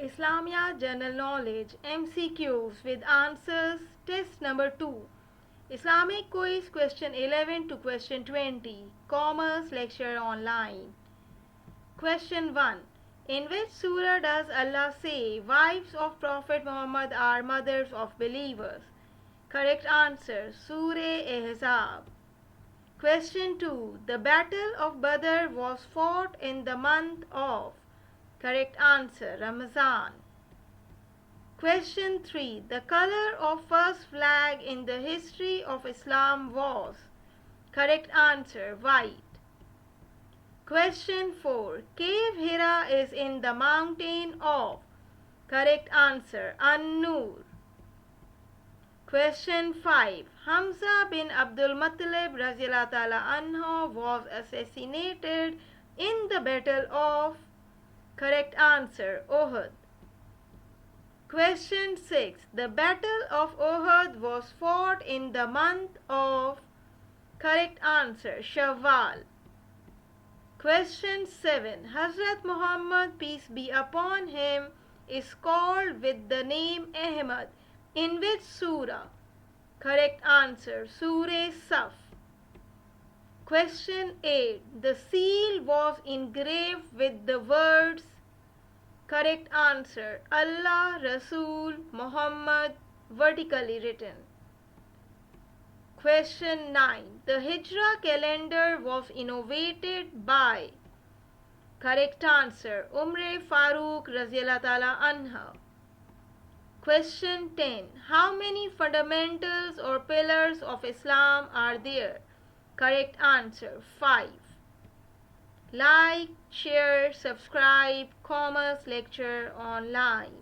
Islamia General Knowledge MCQs with answers test number 2. Islamic quiz question 11 to question 20. Commerce lecture online. Question 1. In which surah does Allah say wives of Prophet Muhammad are mothers of believers? Correct answer Surah Ahzab. Question 2. The Battle of Badr was fought in the month of. Correct answer Ramazan. Question 3. The color of first flag in the history of Islam was. Correct answer white. Question 4. Cave Hira is in the mountain of. Correct answer An-Nur. Question 5. Hamza bin Abdul Muttalib radhiyallahu ta'ala anhu was assassinated in the battle of. Correct answer Uhud. Question 6. The battle of Uhud was fought in the month of. Correct answer Shawwal. Question 7. Hazrat Muhammad, peace be upon him, is called with the name Ahmad in which surah? Correct answer Surah Saf. Question 8. The seal was engraved with the words. Correct answer Allah, Rasul, Muhammad, vertically written. Question 9. The Hijra calendar was innovated by. Correct answer Umar Farooq radhiyallahu ta'ala anha. Question 10. How many fundamentals or pillars of Islam are there? Correct answer 5. Like, share, subscribe, Commerce Lecture Online.